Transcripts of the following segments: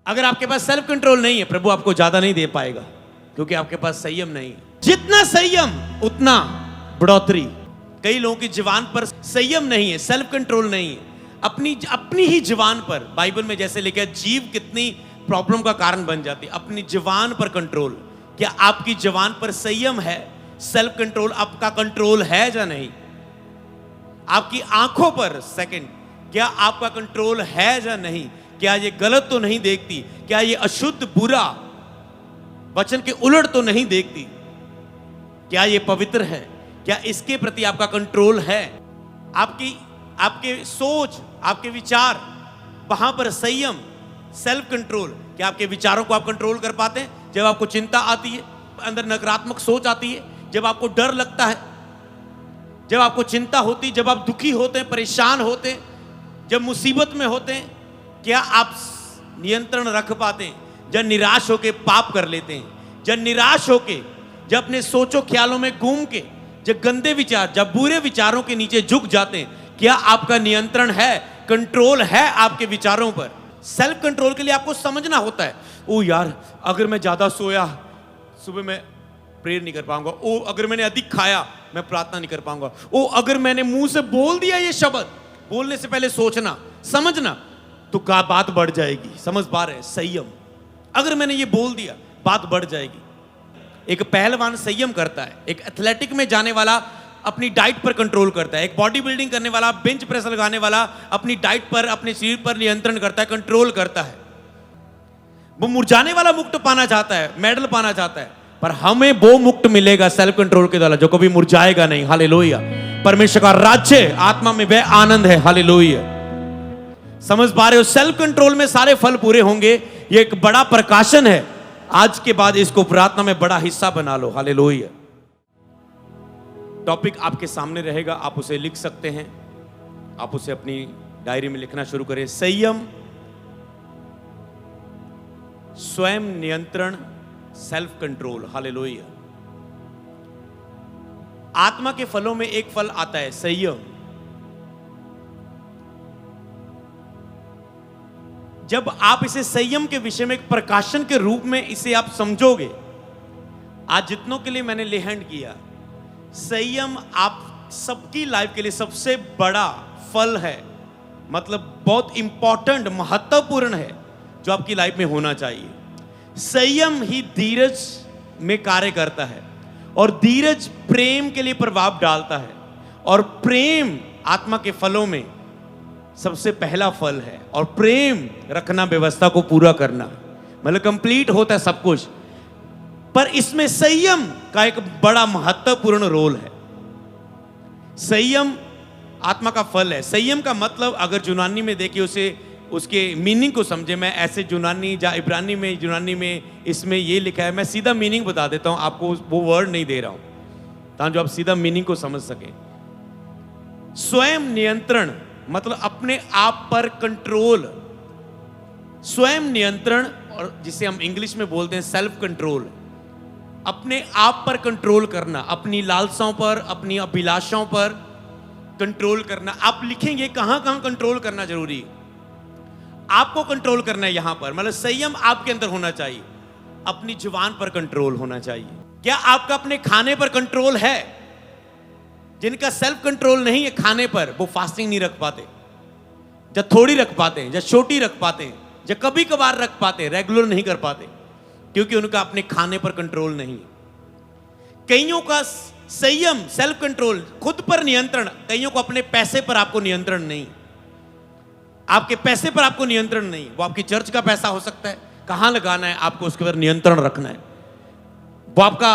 अगर आपके पास self control नहीं है, प्रभु आपको ज्यादा नहीं दे पाएगा, क्योंकि आपके पास संयम नहीं है। जितना संयम उतना बढ़ोतरी। कई लोगों की जुबान पर संयम नहीं है, सेल्फ कंट्रोल नहीं है, अपनी ही जुबान पर। बाइबल में जैसे लिखा है, जीव कितनी प्रॉब्लम का कारण बन जाती है। अपनी जुबान पर कंट्रोल। क्या आपकी जुबान पर संयम है? सेल्फ कंट्रोल आपका कंट्रोल है या नहीं? आपकी आंखों पर सेकंड, क्या आपका कंट्रोल है या नहीं? क्या ये गलत तो नहीं देखती? क्या ये अशुद्ध बुरा वचन के उलट तो नहीं देखती? क्या ये पवित्र है? क्या इसके प्रति आपका कंट्रोल है? आपके सोच, आपके विचार, वहां पर संयम, सेल्फ कंट्रोल। क्या आपके विचारों को आप कंट्रोल कर पाते हैं? जब आपको चिंता आती है, अंदर नकारात्मक सोच आती है, जब आपको डर लगता है, जब आपको चिंता होती, जब आप दुखी होते हैं, परेशान होते हैं, जब मुसीबत में होते हैं, क्या आप नियंत्रण रख पाते हैं? जब निराश होके पाप कर लेते हैं, जब निराश होके, जब अपने सोचो ख्यालों में घूम के, जब गंदे विचार, जब बुरे विचारों के नीचे झुक जाते हैं, क्या आपका नियंत्रण है, कंट्रोल है आपके विचारों पर? सेल्फ कंट्रोल के लिए आपको समझना होता है, ओ यार, अगर मैं ज्यादा सोया, सुबह मैं प्रेयर नहीं कर पाऊंगा। ओ अगर मैंने अधिक खाया, मैं प्रार्थना नहीं कर पाऊंगा। ओ अगर मैंने मुंह से बोल दिया ये शब्द, बोलने से पहले सोचना, समझना, तो क्या बात बढ़ जाएगी। समझ पा रहे हैं? संयम। अगर मैंने ये बोल दिया, बात बढ़ जाएगी। एक पहलवान संयम करता है, एक एथलेटिक में जाने वाला अपनी डाइट पर कंट्रोल करता है, एक बॉडी बिल्डिंग करने वाला, बेंच प्रेस लगाने वाला अपनी डाइट पर, अपने शरीर पर नियंत्रण करता है, कंट्रोल करता है। वो मुरझाने वाला मुक्त पाना चाहता है, मेडल पाना चाहता है, पर हमें वो मुक्त मिलेगा सेल्फ कंट्रोल के द्वारा, जो कभी मुरझाएगा नहीं। हालेलुया। परमेश्वर का राज्य आत्मा में वह आनंद है। हालेलुया। समझ पा रहे हो? सेल्फ कंट्रोल में सारे फल पूरे होंगे। ये एक बड़ा प्रकाशन है। आज के बाद इसको प्रार्थना में बड़ा हिस्सा बना लो। हालेलुया। टॉपिक आपके सामने रहेगा, आप उसे लिख सकते हैं, आप उसे अपनी डायरी में लिखना शुरू करें। संयम, स्वयं नियंत्रण, सेल्फ कंट्रोल। हालेलुया। आत्मा के फलों में एक फल आता है संयम। जब आप इसे संयम के विषय में एक प्रकाशन के रूप में इसे आप समझोगे, आज जितनों के लिए मैंने लेहैंड किया, संयम आप सबकी लाइफ के लिए सबसे बड़ा फल है, मतलब बहुत इंपॉर्टेंट, महत्वपूर्ण है, जो आपकी लाइफ में होना चाहिए। संयम ही धीरज में कार्य करता है, और धीरज प्रेम के लिए प्रभाव डालता है, और प्रेम आत्मा के फलों में सबसे पहला फल है। और प्रेम रखना, व्यवस्था को पूरा करना, मतलब कंप्लीट होता है सब कुछ, पर इसमें संयम का एक बड़ा महत्वपूर्ण रोल है। संयम आत्मा का फल है। संयम का मतलब अगर यूनानी में देखिए, उसे उसके मीनिंग को समझे। मैं ऐसे यूनानी या इब्रानी में इसमें ये लिखा है, मैं सीधा मीनिंग बता देता हूं आपको, वो वर्ड नहीं दे रहा हूं, ताकि आप सीधा मीनिंग को समझ सकें। स्वयं नियंत्रण मतलब अपने आप पर कंट्रोल, स्वयं नियंत्रण, और जिसे हम इंग्लिश में बोलते हैं सेल्फ कंट्रोल। अपने आप पर कंट्रोल करना, अपनी लालसाओं पर, अपनी अभिलाषाओं पर कंट्रोल करना। आप लिखेंगे कहां कहां कंट्रोल करना जरूरी है। आपको कंट्रोल करना है यहां पर, मतलब संयम आपके अंदर होना चाहिए। अपनी जुबान पर कंट्रोल होना चाहिए। क्या आपका अपने खाने पर कंट्रोल है? जिनका सेल्फ कंट्रोल नहीं है खाने पर, वो फास्टिंग नहीं रख पाते, जब थोड़ी रख पाते हैं, जब छोटी रख पाते हैं, जब कभी कभार रख पाते हैं, रेगुलर नहीं कर पाते, क्योंकि उनका अपने खाने पर कंट्रोल नहीं है। कईयों का संयम, सेल्फ कंट्रोल, खुद पर नियंत्रण, कईयों को अपने पैसे पर आपको नियंत्रण नहीं। आपके पैसे पर आपको नियंत्रण नहीं। वो आपकी चर्च का पैसा हो सकता है, कहां लगाना है आपको उसके पर नियंत्रण रखना है। वो आपका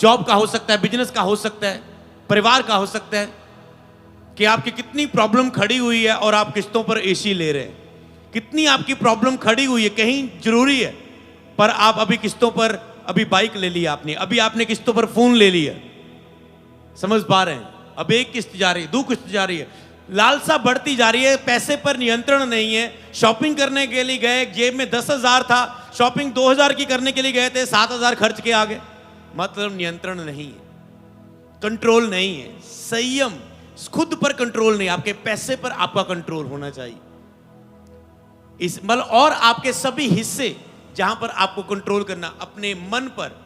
जॉब का हो सकता है, बिजनेस का हो सकता है, परिवार का हो सकता है, कि आपकी कितनी प्रॉब्लम खड़ी हुई है और आप किस्तों पर एसी ले रहे हैं। कितनी आपकी प्रॉब्लम खड़ी हुई है, कहीं जरूरी है, पर आप अभी किस्तों पर, अभी बाइक ले लिया आपने, अभी आपने किस्तों पर फोन ले लिया। समझ पा रहे हैं? अब एक किस्त जा रही है, दो किस्त जा रही है, लालसा बढ़ती जा रही है, पैसे पर नियंत्रण नहीं है। शॉपिंग करने के लिए गए, जेब में 10,000 था, शॉपिंग 2,000 की करने के लिए गए थे, 7,000 खर्च के आ गए। मतलब नियंत्रण नहीं है, कंट्रोल नहीं है। संयम, खुद पर कंट्रोल नहीं, आपके पैसे पर आपका कंट्रोल होना चाहिए। इस मतलब और आपके सभी हिस्से जहां पर आपको कंट्रोल करना, अपने मन पर,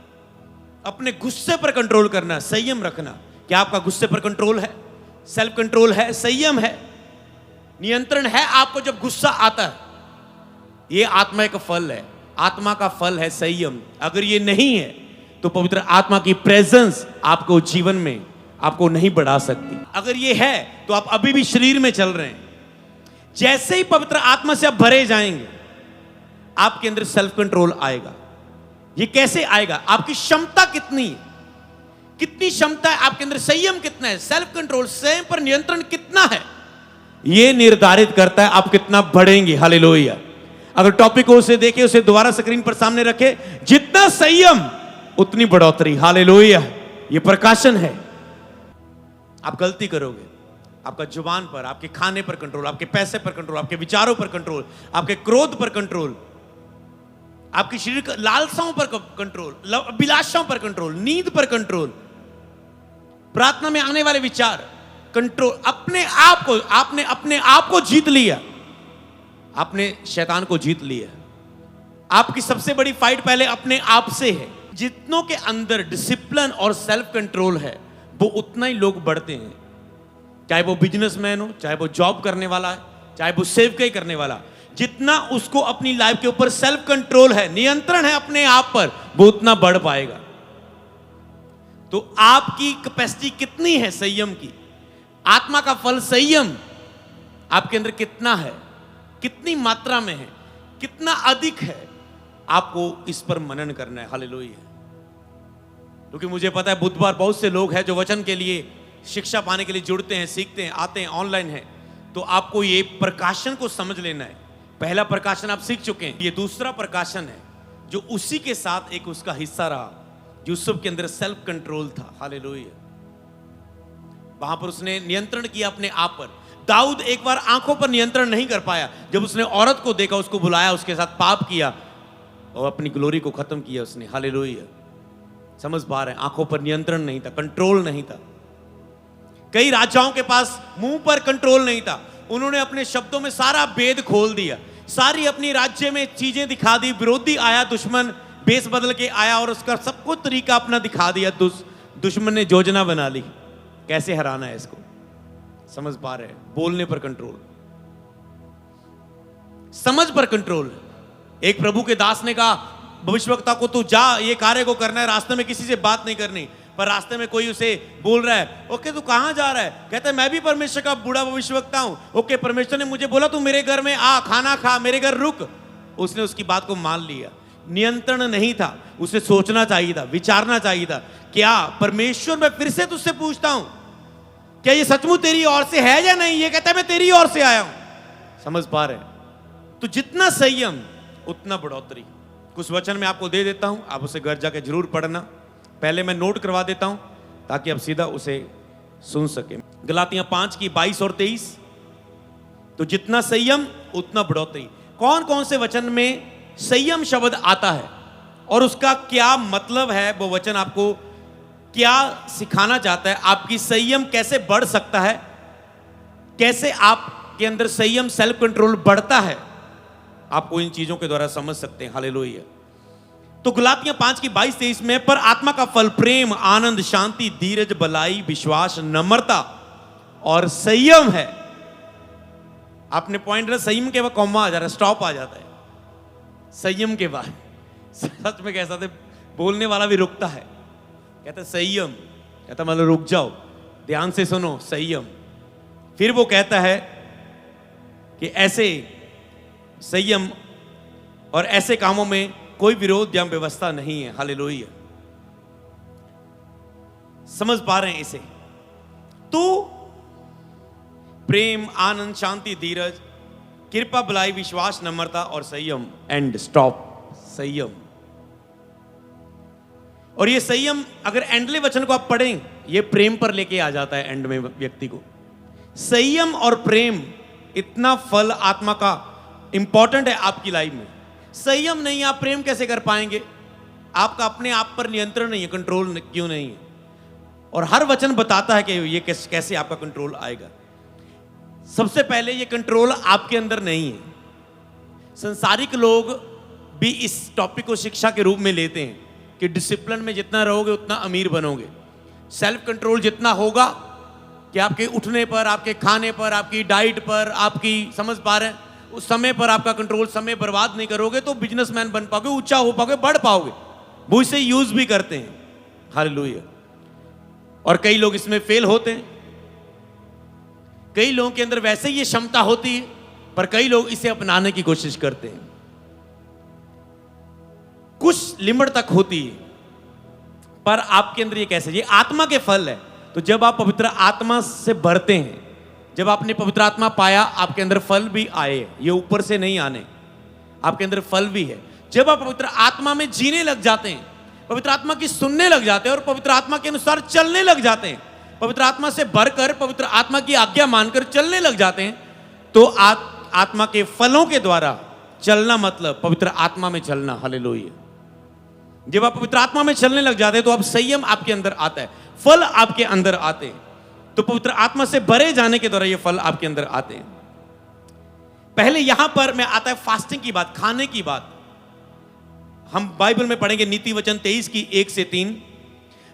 अपने गुस्से पर कंट्रोल करना, संयम रखना। क्या आपका गुस्से पर कंट्रोल है? सेल्फ कंट्रोल है? संयम है? नियंत्रण है आपको जब गुस्सा आता है? ये आत्मा का फल है, आत्मा का फल है संयम। अगर ये नहीं है तो पवित्र आत्मा की प्रेजेंस आपको जीवन में आपको नहीं बढ़ा सकती। अगर ये है तो आप अभी भी शरीर में चल रहे हैं। जैसे ही पवित्र आत्मा से आप भरे जाएंगे, आपके अंदर सेल्फ कंट्रोल आएगा। ये कैसे आएगा? आपकी क्षमता कितनी है, कितनी क्षमता है आपके अंदर, संयम कितना है, सेल्फ कंट्रोल, स्वयं पर नियंत्रण कितना है, ये निर्धारित करता है आप कितना बढ़ेंगे। हालेलुया। अगर टॉपिक को उसे देखे, उसे दोबारा स्क्रीन पर सामने रखे, जितना संयम उतनी बढ़ोतरी। हालेलुया। ये प्रकाशन है। आप गलती करोगे, आपका जुबान पर, आपके खाने पर कंट्रोल, आपके पैसे पर कंट्रोल, आपके विचारों पर कंट्रोल, आपके क्रोध पर कंट्रोल, आपकी शरीर का लालसाओं पर कंट्रोल, अभिलाषाओं पर कंट्रोल, नींद पर कंट्रोल, प्रार्थना में आने वाले विचार कंट्रोल। अपने आप को, आपने अपने आप को जीत लिया, आपने शैतान को जीत लिया। आपकी सबसे बड़ी फाइट पहले अपने आप से है। जितनों के अंदर डिसिप्लिन और सेल्फ कंट्रोल है, वो उतना ही लोग बढ़ते हैं। चाहे वो बिजनेसमैन हो, चाहे वो जॉब करने वाला है, चाहे वो सेवकाई करने वाला, जितना उसको अपनी लाइफ के ऊपर सेल्फ कंट्रोल है, नियंत्रण है अपने आप पर, वो उतना बढ़ पाएगा। तो आपकी कैपेसिटी कितनी है संयम की? आत्मा का फल संयम आपके अंदर कितना है, कितनी मात्रा में है, कितना अधिक है, आपको इस पर मनन करना है। हालेलुया। क्योंकि मुझे पता है बुधवार बहुत से लोग हैं जो वचन के लिए, शिक्षा पाने के लिए जुड़ते हैं, सीखते हैं, आते हैं, ऑनलाइन है। तो आपको ये प्रकाशन को समझ लेना है। पहला प्रकाशन आप सीख चुके हैं, ये दूसरा प्रकाशन है जो उसी के साथ एक उसका हिस्सा रहा। यूसुफ के अंदर सेल्फ कंट्रोल था। हालेलुया। वहां पर उसने नियंत्रण किया अपने आप पर। दाऊद एक बार आंखों पर नियंत्रण नहीं कर पाया, जब उसने औरत को देखा, उसको बुलाया, उसके साथ पाप किया और अपनी ग्लोरी को खत्म किया उसने। हालेलुया। समझ पा रहे हैं? आंखों पर नियंत्रण नहीं था, कंट्रोल नहीं था। कई राजाओं के पास मुंह पर कंट्रोल नहीं था, उन्होंने अपने शब्दों में सारा भेद खोल दिया, सारी अपनी राज्य में चीजें दिखा दी। विरोधी आया, दुश्मन बेस बदल के आया और उसका सब कुछ तरीका अपना दिखा दिया। दुश्मन ने योजना बना ली, कैसे हराना है इसको। समझ पा रहे हैं? बोलने पर कंट्रोल, समझ पर कंट्रोल। एक प्रभु के दास ने कहा भविष्यवक्ता को, तू जा, ये कार्य को करना है, रास्ते में किसी से बात नहीं करनी। पर रास्ते में कोई उसे बोल रहा है, ओके तू कहां जा रहा है? कहता है मैं भी परमेश्वर का बूढ़ा भविष्यवक्ता हूं। ओके, परमेश्वर ने मुझे बोला तू मेरे घर में आ, खाना खा, मेरे घर रुक। उसने उसकी बात को मान लिया। नियंत्रण नहीं था, उसे सोचना चाहिए था, विचारना चाहिए था। क्या परमेश्वर, मैं फिर से तुझसे पूछता हूं, क्या ये सचमुच तेरी ओर से है या नहीं? ये कहता है मैं तेरी ओर से आया हूं। समझ पा रहे? तो जितना संयम उतना बढ़ोतरी। कुछ वचन मैं आपको दे देता हूं, आप उसे घर जाके जरूर पढ़ना। पहले मैं नोट करवा देता हूं ताकि आप सीधा उसे सुन सके। गलातियां 5 की 22 और 23। तो जितना संयम उतना बढ़ोतरी। कौन कौन से वचन में संयम शब्द आता है और उसका क्या मतलब है, वो वचन आपको क्या सिखाना चाहता है, आपकी संयम कैसे बढ़ सकता है, कैसे आपके अंदर संयम सेल्फ कंट्रोल बढ़ता है, आपको इन चीजों के द्वारा समझ सकते हैं। हालेलुया। तो गलातियां 5 की 22-23 में, पर आत्मा का फल प्रेम, आनंद, शांति, धीरज, भलाई, विश्वास, नम्रता और संयम है। आपने पॉइंट ना, संयम के बाद कॉमा आ जा रहा है, स्टॉप आ जाता है संयम के बाद। सच में कैसा थे, बोलने वाला भी रुकता है, कहता है संयम, कहता मतलब रुक जाओ, ध्यान से सुनो, संयम। फिर वो कहता है कि ऐसे संयम और ऐसे कामों में कोई विरोध या व्यवस्था नहीं है। हालेलुया। समझ पा रहे हैं इसे? तो प्रेम, आनंद, शांति, धीरज, कृपा, भलाई, विश्वास, नम्रता और संयम। And stop. संयम। और ये संयम अगर एंडले वचन को आप पढ़ें, ये प्रेम पर लेके आ जाता है एंड में व्यक्ति को। संयम और प्रेम इतना फल आत्मा का इंपॉर्टेंट है आपकी लाइफ में। संयम नहीं, आप प्रेम कैसे कर पाएंगे? आपका अपने आप पर नियंत्रण नहीं है, कंट्रोल क्यों नहीं है? और हर वचन बताता है कि ये कैसे आपका कंट्रोल आएगा। सबसे पहले ये कंट्रोल आपके अंदर नहीं है। संसारिक लोग भी इस टॉपिक को शिक्षा के रूप में लेते हैं कि डिसिप्लिन में जितना रहोगे उतना अमीर बनोगे, सेल्फ कंट्रोल जितना होगा कि आपके उठने पर, आपके खाने पर, आपकी डाइट पर, आपकी, समझ पा रहे हैं, उस समय पर आपका कंट्रोल, समय बर्बाद नहीं करोगे तो बिजनेसमैन बन पाओगे, ऊंचा हो पाओगे, बढ़ पाओगे। वो इसे यूज भी करते हैं, हालेलुया। और कई लोग इसमें फेल होते हैं। कई लोगों के अंदर वैसे ही ये क्षमता होती है, पर कई लोग इसे अपनाने की कोशिश करते हैं। कुछ लिमिट तक होती है, पर आपके अंदर ये कैसे, ये आत्मा के फल है। तो जब आप पवित्र आत्मा से भरते हैं, जब आपने पवित्र आत्मा पाया, आपके अंदर फल भी आए। ये ऊपर से नहीं आने, आपके अंदर फल भी है। जब आप पवित्र आत्मा में जीने लग जाते हैं, पवित्र आत्मा की सुनने लग जाते हैं और पवित्र आत्मा के अनुसार चलने लग जाते हैं, पवित्र आत्मा से भरकर पवित्र आत्मा की आज्ञा मानकर चलने लग जाते हैं, तो आत्मा के फलों के द्वारा चलना, मतलब पवित्र आत्मा में चलना, हालेलुया। जब आप पवित्र आत्मा में चलने लग जाते हैं तो अब संयम आपके अंदर आता है, फल आपके अंदर आते हैं। तो पवित्र आत्मा से भरे जाने के द्वारा ये फल आपके अंदर आते हैं। पहले यहां पर मैं आता है फास्टिंग की बात, खाने की बात। हम बाइबल में पढ़ेंगे नीति वचन 23 की 1 से 3।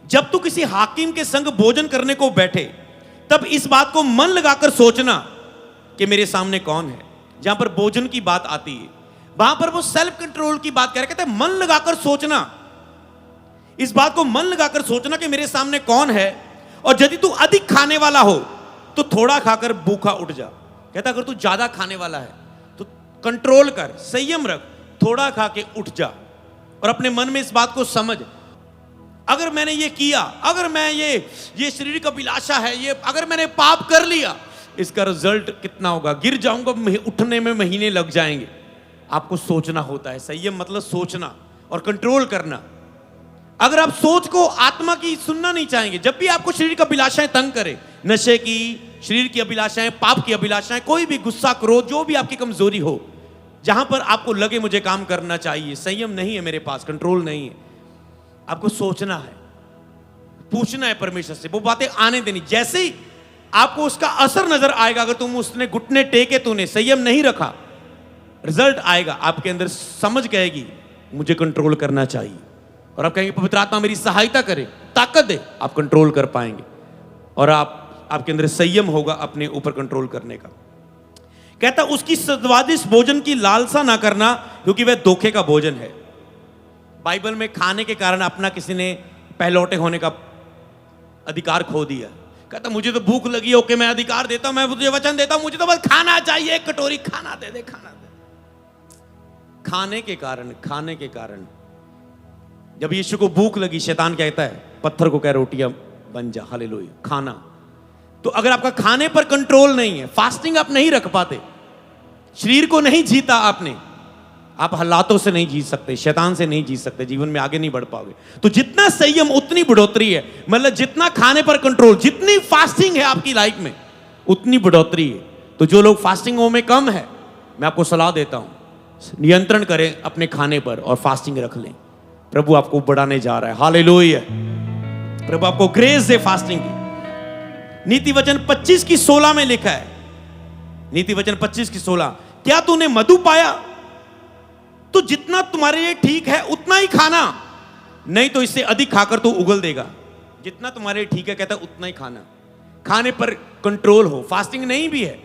जब तू किसी हाकिम के संग भोजन करने को बैठे, तब इस बात को मन लगाकर सोचना कि मेरे सामने कौन है। जहां पर भोजन की बात आती है, वहां पर वो सेल्फ कंट्रोल की बात कह रहे, कहते हैं मन लगाकर सोचना, इस बात को मन लगाकर सोचना कि मेरे सामने कौन है। और यदि तू अधिक खाने वाला हो तो थोड़ा खाकर भूखा उठ जा। कहता अगर तू ज्यादा खाने वाला है तो कंट्रोल कर, संयम रख, थोड़ा खा के उठ जा। और अपने मन में इस बात को समझ, अगर मैंने ये किया, अगर मैं ये शरीर का अभिलाषा है, ये अगर मैंने पाप कर लिया, इसका रिजल्ट कितना होगा, गिर जाऊंगा, उठने में महीने लग जाएंगे। आपको सोचना होता है। संयम मतलब सोचना और कंट्रोल करना। अगर आप सोच को आत्मा की सुनना नहीं चाहेंगे, जब भी आपको शरीर की अभिलाषाएं तंग करे, नशे की, शरीर की अभिलाषाएं, पाप की अभिलाषाएं, कोई भी गुस्सा, क्रोध, जो भी आपकी कमजोरी हो, जहां पर आपको लगे मुझे काम करना चाहिए, संयम नहीं है मेरे पास, कंट्रोल नहीं है, आपको सोचना है, पूछना है परमेश्वर से, वो बातें आने देनी। जैसे ही आपको उसका असर नजर आएगा, अगर तुम उसने घुटने टेके, तूने संयम नहीं रखा, रिजल्ट आएगा, आपके अंदर समझ गएगी मुझे कंट्रोल करना चाहिए। और आप कहेंगे पवित्र आत्मा मेरी सहायता करे, ताकत दे, आप कंट्रोल कर पाएंगे। और आपके अंदर संयम होगा अपने ऊपर कंट्रोल करने का। कहता उसकी स्वादिष्ट भोजन की लालसा ना करना, क्योंकि वह धोखे का भोजन है। बाइबल में खाने के कारण अपना किसी ने पहलौटे होने का अधिकार खो दिया। कहता मुझे तो भूख लगी, ओके मैं अधिकार देता हूं, मैं तुझे वचन देता हूं, मुझे तो बस खाना चाहिए, एक कटोरी खाना दे दे, खाना दे। खाने के कारण जब यीशु को भूख लगी, शैतान कहता है पत्थर को कह रोटियां बन जा, हालेलुया, खाना। तो अगर आपका खाने पर कंट्रोल नहीं है, फास्टिंग आप नहीं रख पाते, शरीर को नहीं जीता आपने, आप हालातों से नहीं जीत सकते, शैतान से नहीं जीत सकते, जीवन में आगे नहीं बढ़ पाओगे। तो जितना संयम उतनी बढ़ोतरी है, मतलब जितना खाने पर कंट्रोल, जितनी फास्टिंग है आपकी लाइफ में उतनी बढ़ोतरी है। तो जो लोग फास्टिंगों में कम है, मैं आपको सलाह देता हूं, नियंत्रण करें अपने खाने पर और फास्टिंग रख लें। प्रभु आपको बढ़ाने जा रहा है, हालेलुया। प्रभु आपको ग्रेस दे फास्टिंग की। नीति वचन 25 की 16 में लिखा है, नीति वचन 25 की 16, क्या तूने मधु पाया तो जितना तुम्हारे लिए ठीक है उतना ही खाना, नहीं तो इससे अधिक खाकर तू उगल देगा। जितना तुम्हारे लिए ठीक है, कहता उतना ही खाना, खाने पर कंट्रोल हो। फास्टिंग नहीं भी है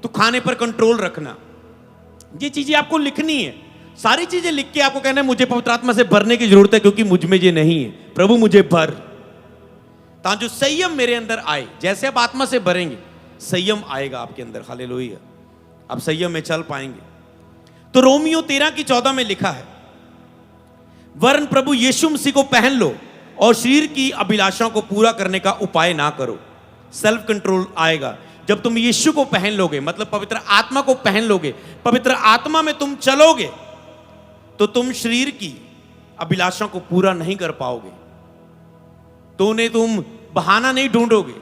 तो खाने पर कंट्रोल रखना। ये चीजें आपको लिखनी है, सारी चीजें लिख के आपको कहना है मुझे पवित्र आत्मा से भरने की जरूरत है, क्योंकि मुझ में ये नहीं है। प्रभु मुझे भर, ताकि जो संयम मेरे अंदर आए। जैसे आप आत्मा से भरेंगे, संयम आएगा आपके अंदर, हालेलुया, आप संयम में चल पाएंगे। तो रोमियो 13 की 14 में लिखा है, वरन प्रभु यीशु मसीह को पहन लो और शरीर की अभिलाषाओं को पूरा करने का उपाय ना करो। सेल्फ कंट्रोल आएगा जब तुम यीशु को पहन लोगे, मतलब पवित्र आत्मा को पहन लोगे, पवित्र आत्मा में तुम चलोगे, तो तुम शरीर की अभिलाषाओं को पूरा नहीं कर पाओगे। तो उन्हें तुम बहाना नहीं ढूंढोगे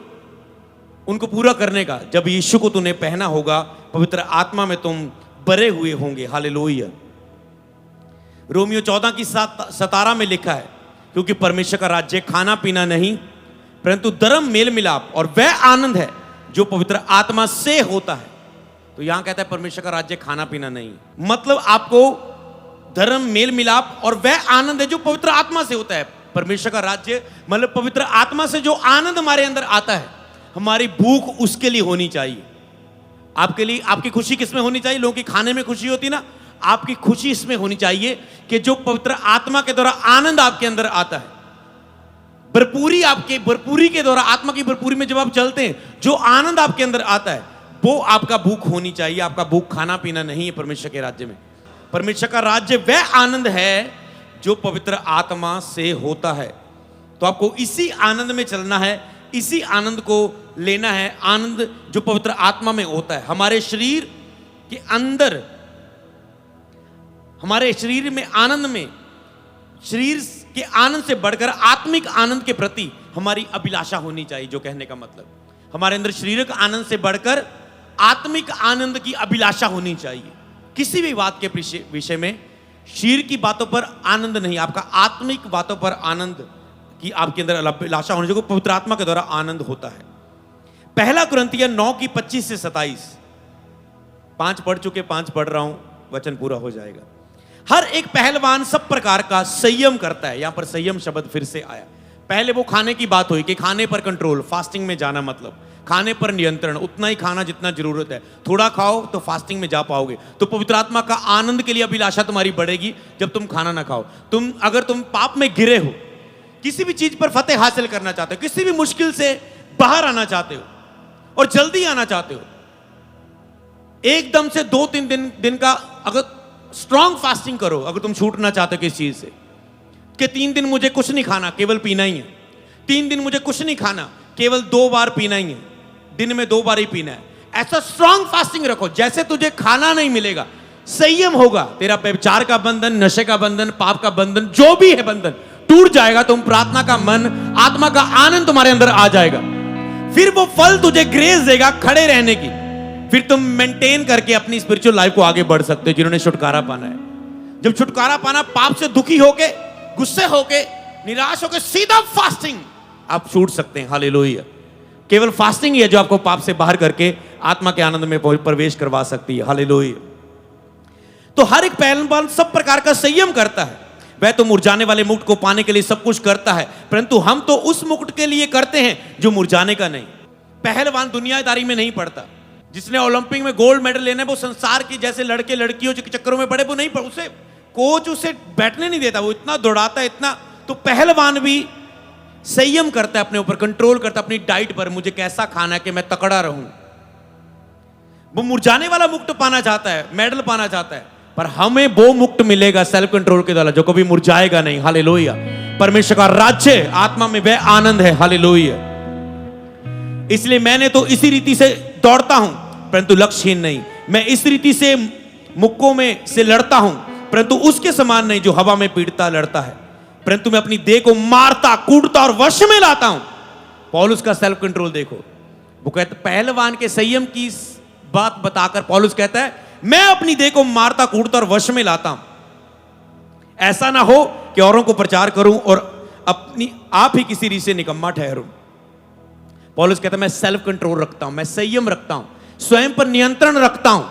उनको पूरा करने का। जब यीशु को तूने पहना होगा, पवित्र आत्मा में तुम भरे हुए होंगे, हालेलुया। रोमियो 14 की 17 में लिखा है, क्योंकि परमेश्वर का राज्य खाना पीना नहीं परंतु धर्म, मेल मिलाप और वह आनंद है जो पवित्र आत्मा से होता है। तो यहां कहता है परमेश्वर का राज्य खाना पीना नहीं, मतलब आपको धर्म, मेल मिलाप और वह आनंद है जो पवित्र आत्मा से होता है। परमेश्वर का राज्य मतलब पवित्र आत्मा से जो आनंद हमारे अंदर आता है, हमारी भूख उसके लिए होनी चाहिए। आपके लिए, आपकी खुशी किसमें होनी चाहिए? लोगों की खाने में खुशी होती ना, आपकी खुशी इसमें होनी चाहिए कि जो पवित्र आत्मा के द्वारा आनंद आपके अंदर आता है, भरपूरी के द्वारा, आत्मा की भरपूरी में जब आप चलते हैं, जो आनंद आपके अंदर आता है, वो आपका भूख होनी चाहिए। आपका भूख खाना पीना नहीं है परमेश्वर के राज्य में। परमेश्वर का राज्य वह आनंद है जो पवित्र आत्मा से होता है। तो आपको इसी आनंद में चलना है, इसी आनंद को लेना है, आनंद जो पवित्र आत्मा में होता है। हमारे शरीर के अंदर, हमारे शरीर में आनंद में, शरीर के आनंद से बढ़कर आत्मिक आनंद के प्रति हमारी अभिलाषा होनी चाहिए। जो कहने का मतलब, हमारे अंदर शारीरिक आनंद से बढ़कर आत्मिक आनंद की अभिलाषा होनी चाहिए। किसी भी बात के विषय में शरीर की बातों पर आनंद नहीं, आपका आत्मिक बातों पर आनंद की आपके अंदर अभिलाषा होनी चाहिए। पवित्र आत्मा के द्वारा आनंद होता है। पहला कुरिन्थियों 9 की 25 से 27, 5 पढ़ चुके, 5 पढ़ रहा हूं, वचन पूरा हो जाएगा। हर एक पहलवान सब प्रकार का संयम करता है। यहां पर संयम शब्द फिर से आया। पहले वो खाने की बात हुई कि खाने पर कंट्रोल, फास्टिंग में जाना, मतलब खाने पर नियंत्रण, उतना ही खाना जितना जरूरत है, थोड़ा खाओ तो फास्टिंग में जा पाओगे। तो पवित्र आत्मा का आनंद के लिए अभिलाषा तुम्हारी बढ़ेगी जब तुम खाना ना खाओ। अगर तुम पाप में गिरे हो, किसी भी चीज पर फतेह हासिल करना चाहते हो, किसी भी मुश्किल से बाहर आना चाहते हो और जल्दी आना चाहते हो, एकदम से 2-3 दिन का अगर स्ट्रॉन्ग फास्टिंग करो, अगर तुम छूटना चाहते हो किस चीज से, कि 3 दिन मुझे कुछ नहीं खाना, केवल पीना ही है। 3 दिन मुझे कुछ नहीं खाना, केवल 2 बार पीना ही है, दिन में 2 बार ही पीना है। ऐसा स्ट्रॉन्ग फास्टिंग रखो, जैसे तुझे खाना नहीं मिलेगा, संयम होगा, तेरा व्यभिचार का बंधन, नशे का बंधन, पाप का बंधन, जो भी है बंधन टूट जाएगा। तुम प्रार्थना का मन, आत्मा का आनंद तुम्हारे अंदर आ जाएगा। फिर वो फल तुझे ग्रेस देगा खड़े रहने की। फिर तुम मेंटेन करके अपनी स्पिरिचुअल लाइफ को आगे बढ़ सकते हो, जिन्होंने छुटकारा पाना है। जब छुटकारा पाना, पाप से दुखी होके, गुस्से होके, निराश होके, सीधा फास्टिंग आप छूट सकते हैं। हालेलुया। केवल फास्टिंग ही है जो आपको पाप से बाहर करके आत्मा के आनंद में प्रवेश करवा सकती है। हालेलुया। तो हर एक पहलवान सब प्रकार का संयम करता है। वह तो मुरझाने वाले मुकुट को पाने के लिए सब कुछ करता है, परंतु हम तो उस मुकुट के लिए करते हैं जो मुरझाने का नहीं। पहलवान दुनियादारी में नहीं पड़ता। जिसने ओलंपिक में गोल्ड मेडल लेना है, वो संसार की जैसे लड़के लड़कियों के चक्करों में पड़े, वो नहीं, उसे कोच उसे बैठने नहीं देता, वो इतना दौड़ाता है, इतना। तो पहलवान भी संयम करता है, अपने ऊपर कंट्रोल करता है, अपनी डाइट पर, मुझे कैसा खाना है कि मैं तकड़ा रहूं। वो मुरझाने वाला मुकुट पाना चाहता है, मेडल पाना चाहता है, पर हमें वो मुकुट मिलेगा सेल्फ कंट्रोल के द्वारा, जो कभी मुरझाएगा नहीं। हालेलुया। परमेश्वर का राज्य आत्मा में वह आनंद है। हालेलुया। इसलिए मैंने तो इसी रीति से दौड़ता हूं, परंतु लक्ष्यहीन नहीं। मैं इस रीति से मुक्कों में से लड़ता हूं, परंतु उसके समान नहीं जो हवा में पीड़ता लड़ता है, परंतु मैं अपनी देह को मारता, कूटता और वश में लाता हूं। पौलुस का सेल्फ कंट्रोल देखो। वो कहता, पहलवान के संयम की बात बताकर पौलुस कहता है, मैं अपनी देह को मारता, कूटता और वश में लाता हूं। ऐसा ना हो कि औरों को प्रचार करूं और अपनी आप ही किसी रीति से निकम्मा ठहरूं। पौलुस कहता है, मैं सेल्फ कंट्रोल रखता हूं, मैं संयम रखता हूं, स्वयं पर नियंत्रण रखता हूं,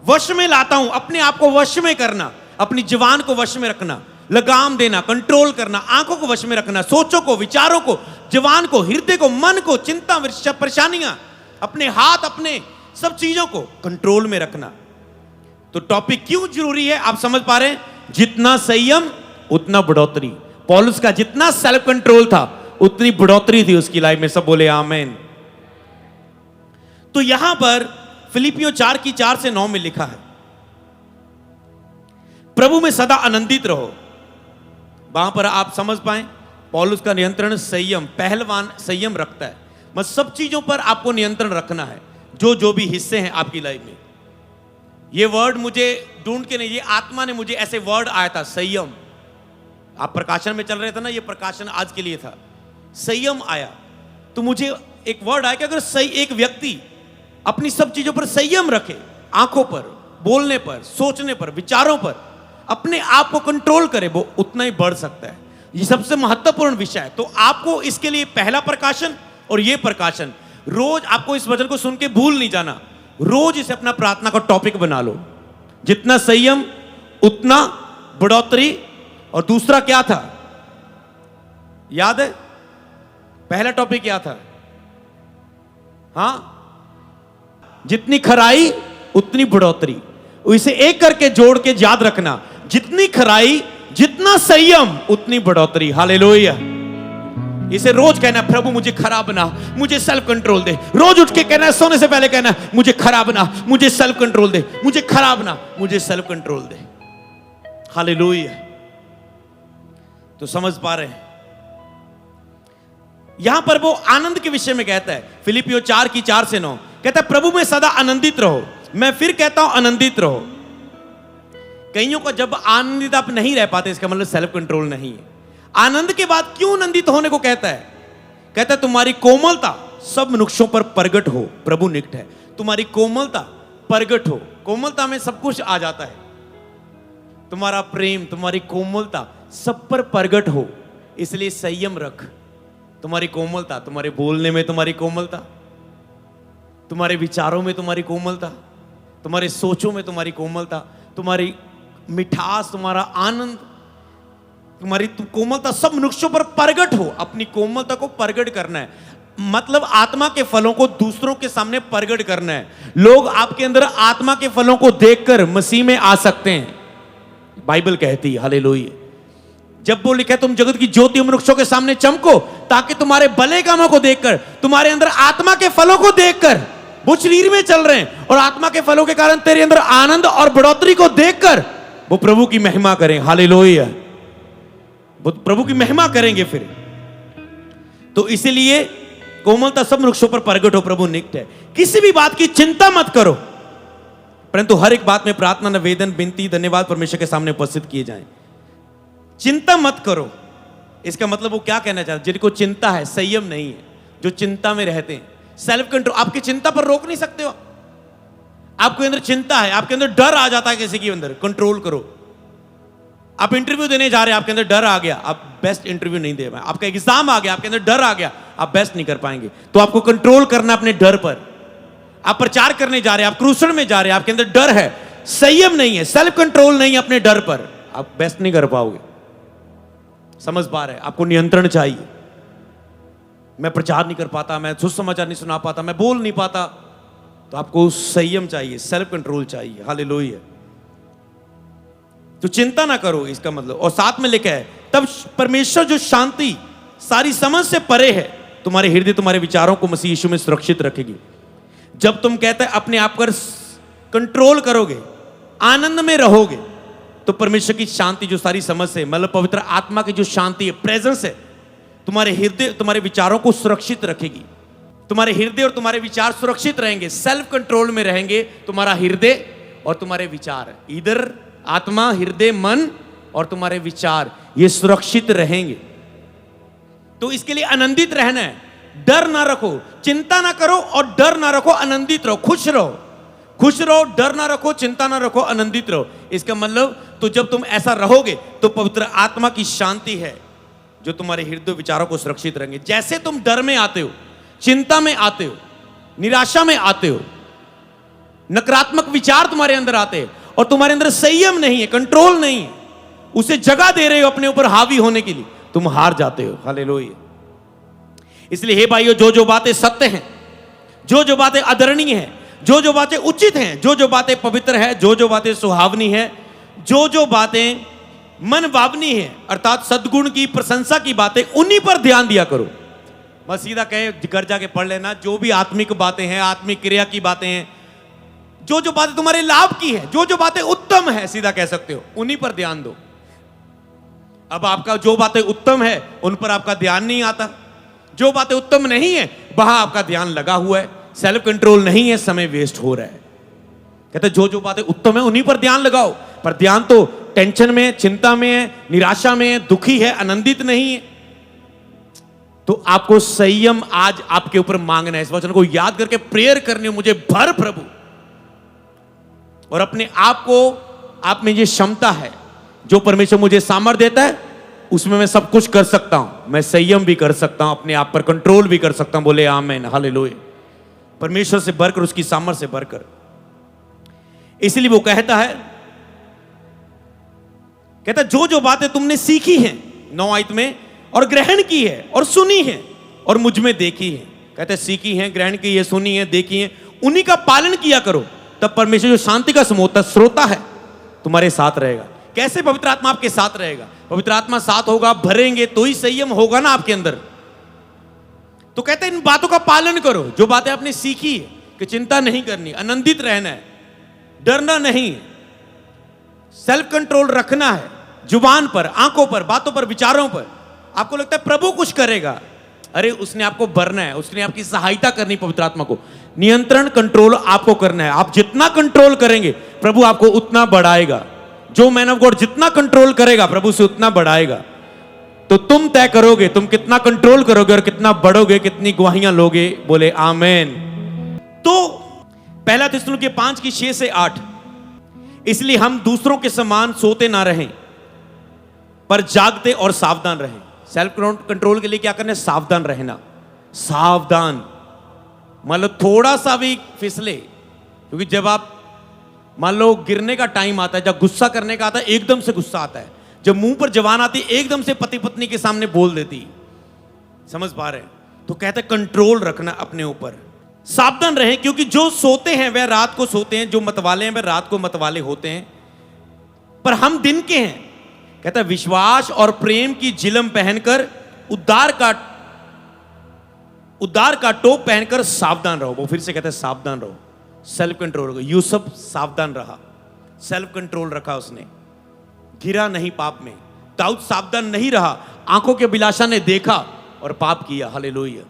वश में लाता हूं। अपने आप को वश में करना, अपनी जुबान को वश में रखना, लगाम देना, कंट्रोल करना, आंखों को वश में रखना, सोचों को, विचारों को, जुबान को, हृदय को, मन को, चिंता, परेशानियां, अपने हाथ, अपने सब चीजों को कंट्रोल में रखना। तो टॉपिक क्यों जरूरी है आप समझ पा रहे हैं? जितना संयम उतना बढ़ोतरी। पौलुस का जितना सेल्फ कंट्रोल था उतनी बढ़ोतरी थी उसकी लाइफ में। सब बोले आमीन। तो यहां पर फिलिपियों 4 की 4 से 9 में लिखा है, प्रभु में सदा आनंदित रहो। वहां पर आप समझ पाए पौलुस का नियंत्रण, संयम, पहलवान संयम रखता है। मतलब सब चीजों पर आपको नियंत्रण रखना है, जो भी हिस्से हैं आपकी लाइफ में। ये वर्ड मुझे ढूंढ के नहीं, ये आत्मा ने मुझे ऐसे वर्ड आया था, संयम। आप प्रकाशन में चल रहे थे ना, ये प्रकाशन आज के लिए था। संयम आया तो मुझे एक वर्ड आया कि अगर सही एक व्यक्ति अपनी सब चीजों पर संयम रखे, आंखों पर, बोलने पर, सोचने पर, विचारों पर अपने आप को कंट्रोल करे, वो उतना ही बढ़ सकता है। ये सबसे महत्वपूर्ण विषय है। तो आपको इसके लिए पहला प्रकाशन और ये प्रकाशन, रोज आपको इस वचन को सुन के भूल नहीं जाना। रोज इसे अपना प्रार्थना का टॉपिक बना लो। जितना संयम उतना बढ़ोतरी। और दूसरा क्या था, याद है? पहला टॉपिक क्या था? हां, जितनी खराई उतनी बढ़ोतरी। इसे एक करके जोड़ के याद रखना, जितनी खराई जितना संयम उतनी बढ़ोतरी। हालेलुया। इसे रोज कहना, प्रभु मुझे खरा बना, मुझे सेल्फ कंट्रोल दे। रोज उठ के कहना, सोने से पहले कहना, मुझे खरा बना, मुझे सेल्फ कंट्रोल दे, मुझे खरा बना, मुझे सेल्फ कंट्रोल दे। हालेलुया। तो समझ पा रहे हैं? यहां पर वो आनंद के विषय में कहता है, फिलिपियो 4:4-9 कहता है, प्रभु में सदा आनंदित रहो। मैं फिर कहता हूं, आनंदित रहो। कईयों को जब आनंदित आप नहीं रह पाते, इसका मतलब सेल्फ कंट्रोल नहीं है। आनंद के बाद क्यों आनंदित होने को कहता है? कहता है तुम्हारी कोमलता सब मनुष्यों पर प्रगट हो। प्रभु निकट है, तुम्हारी कोमलता प्रगट हो। कोमलता में सब कुछ आ जाता है। तुम्हारा प्रेम, तुम्हारी कोमलता सब पर प्रगट हो, इसलिए संयम रख। तुम्हारी कोमलता, तुम्हारे बोलने में तुम्हारी कोमलता, तुम्हारे विचारों में तुम्हारी कोमलता, तुम्हारे सोचों में तुम्हारी कोमलता, तुम्हारी मिठास, तुम्हारा आनंद, तुम्हारी कोमलता सब मनुष्यों पर प्रगट हो। अपनी कोमलता को प्रगट करना है, मतलब आत्मा के फलों को दूसरों के सामने प्रगट करना है। लोग आपके अंदर आत्मा के फलों को देखकर मसीह में आ सकते हैं, बाइबल कहती है। हालेलुया। जब वो लिखा है, तुम जगत की ज्योति मनुष्यों के सामने चमको, ताकि तुम्हारे भले कामों को देखकर, तुम्हारे अंदर आत्मा के फलों को देखकर, वो शरीर में चल रहे हैं और आत्मा के फलों के कारण तेरे अंदर आनंद और बढ़ोतरी को देखकर वो प्रभु की महिमा करें। हालेलुया। वो प्रभु की महिमा करेंगे फिर। तो इसीलिए कोमलता सब मनुष्यों पर प्रगट हो, प्रभु निकट है। किसी भी बात की चिंता मत करो, परंतु हर एक बात में प्रार्थना, निवेदन, विनती, धन्यवाद परमेश्वर के सामने उपस्थित किए जाएं। चिंता मत करो, इसका मतलब वो क्या कहना चाहता है? जिनको चिंता है, संयम नहीं है, जो चिंता में रहते हैं। सेल्फ कंट्रोल, आपकी चिंता पर रोक नहीं सकते हो। आपके अंदर चिंता है, आपके अंदर डर आ जाता है किसी के अंदर, कंट्रोल करो। आप इंटरव्यू देने जा रहे हैं, आपके अंदर डर आ गया, आप बेस्ट इंटरव्यू नहीं दे पाए। आपका एग्जाम आ गया, आपके अंदर डर आ गया, आप बेस्ट नहीं कर पाएंगे। तो आपको कंट्रोल करना अपने डर पर। आप प्रचार करने जा रहे हैं, आप क्रूसड़ में जा रहे हैं, आपके अंदर डर है, संयम नहीं है, सेल्फ कंट्रोल नहीं है अपने डर पर, आप बेस्ट नहीं कर पाओगे। समझ पा रहे हैं? आपको नियंत्रण चाहिए। मैं प्रचार नहीं कर पाता, मैं सुसमाचार नहीं सुना पाता, मैं बोल नहीं पाता, तो आपको संयम चाहिए, सेल्फ कंट्रोल चाहिए। हालेलुया। तो चिंता ना करो, इसका मतलब। और साथ में लिखा है, तब परमेश्वर जो शांति सारी समझ से परे है, तुम्हारे हृदय, तुम्हारे विचारों को मसीह यीशु में सुरक्षित रखेगी। जब तुम कहते हैं अपने आप पर कंट्रोल करोगे, आनंद में रहोगे, तो परमेश्वर की शांति जो सारी समझ से, मतलब पवित्र आत्मा की जो शांति है, प्रेजेंस है, तुम्हारे हृदय, तुम्हारे विचारों को सुरक्षित रखेगी। तुम्हारे हृदय और तुम्हारे विचार सुरक्षित रहेंगे, सेल्फ कंट्रोल में रहेंगे। तुम्हारा हृदय और तुम्हारे विचार, इधर आत्मा, हृदय, मन और तुम्हारे विचार, ये सुरक्षित रहेंगे। तो इसके लिए आनंदित रहना है। डर ना रखो, चिंता ना करो और डर ना रखो, आनंदित रहो, खुश रहो। खुश रहो, डर ना रखो, चिंता ना रखो, आनंदित रहो। इसका मतलब, तो जब तुम ऐसा रहोगे तो पवित्र आत्मा की शांति है जो तुम्हारे हृदय विचारों को सुरक्षित रहेंगे। जैसे तुम डर में आते हो, चिंता में आते हो, निराशा में आते हो, नकारात्मक विचार तुम्हारे अंदर आते हैं और तुम्हारे अंदर संयम नहीं है, कंट्रोल नहीं है, उसे जगह दे रहे हो अपने ऊपर हावी होने के लिए, तुम हार जाते हो। हालेलुया। इसलिए हे भाइयों, जो जो बातें सत्य हैं, जो जो बातें आदरणीय हैं, जो जो बातें उचित हैं, जो जो बातें पवित्र है, जो जो बातें सुहावनी है, जो जो बातें मन भावनी है, अर्थात सद्गुण की, प्रशंसा की बातें, उन्हीं पर ध्यान दिया करो। बस सीधा कहे, घर जाके पढ़ लेना, जो भी आत्मिक बातें हैं, आत्मिक क्रिया की बातें हैं, जो जो बातें तुम्हारे लाभ की है, जो जो बातें उत्तम है, सीधा कह सकते हो, उन्हीं पर ध्यान दो। अब आपका जो बातें उत्तम है उन पर आपका ध्यान नहीं आता, जो बातें उत्तम नहीं है वहां आपका ध्यान लगा हुआ है, सेल्फ कंट्रोल नहीं है, समय वेस्ट हो रहा है। कहते जो जो बातें उत्तम है उन्हीं पर ध्यान लगाओ, पर ध्यान तो टेंशन में है, चिंता में है, निराशा में है, दुखी है, आनंदित नहीं है। तो आपको संयम आज आपके ऊपर मांगना है। इस वचन को याद करके प्रेयर करनी है, मुझे भर प्रभु, और अपने आप को, आप में ये क्षमता है, जो परमेश्वर मुझे सामर्थ्य देता है उसमें मैं सब कुछ कर सकता हूं। मैं संयम भी कर सकता हूं, अपने आप पर कंट्रोल भी कर सकता हूं। बोले आमीन, हालेलुया। परमेश्वर से बढ़कर, उसकी सामर्थ्य से बढ़कर। इसलिए वो कहता है जो जो बातें तुमने सीखी हैं 9 आयत में, और ग्रहण की है और सुनी है और मुझ में देखी है, कहते सीखी है, ग्रहण की है, सुनी है, देखी है, उन्हीं का पालन किया करो, तब परमेश्वर जो शांति का श्रोता है तुम्हारे साथ रहेगा। कैसे पवित्र आत्मा आपके साथ रहेगा? पवित्र आत्मा साथ होगा, भरेंगे तो ही संयम होगा ना आपके अंदर। तो कहते हैं इन बातों का पालन करो, जो बातें आपने सीखी है, कि चिंता नहीं करनी, आनंदित रहना है, डरना नहीं, सेल्फ कंट्रोल रखना है, जुबान पर, आंखों पर, बातों पर, विचारों पर। आपको लगता है प्रभु कुछ करेगा, अरे उसने आपको भरना है, उसने आपकी सहायता करनी, पवित्र आत्मा को नियंत्रण, कंट्रोल आपको करना है। आप जितना कंट्रोल करेंगे प्रभु आपको उतना बढ़ाएगा। जो मैन ऑफ गॉड जितना कंट्रोल करेगा प्रभु से उतना बढ़ाएगा। तो तुम तय करोगे तुम कितना कंट्रोल करोगे और कितना बढ़ोगे, कितनी गवाहियां लोगे। बोले आमेन। तो पहला थिस्सलुनीके 5:6 से 8, इसलिए हम दूसरों के समान सोते ना रहें, पर जागते और सावधान रहें। सेल्फ कंट्रोल के लिए क्या करना है? सावधान रहना। सावधान मतलब थोड़ा सा भी फिसले, क्योंकि जब आप मान लो गिरने का टाइम आता है, जब गुस्सा करने का आता है, एकदम से गुस्सा आता है, जब मुंह पर जवान आती है एकदम से पति पत्नी के सामने बोल देती, समझ पा रहे हैं? तो कहते हैं कंट्रोल रखना अपने ऊपर, सावधान रहें, क्योंकि जो सोते हैं वह रात को सोते हैं, जो मतवाले हैं वह रात को मतवाले होते हैं, पर हम दिन के हैं। कहता है विश्वास और प्रेम की झिलम पहनकर, उद्धार का टोप पहनकर सावधान रहो। वो फिर से कहता है सावधान रहो, सेल्फ कंट्रोल। यूसुफ सावधान रहा, सेल्फ कंट्रोल रखा, उसने गिरा नहीं पाप में। दाऊद सावधान नहीं रहा, आंखों के अभिलाषा ने देखा और पाप किया। हालेलुया।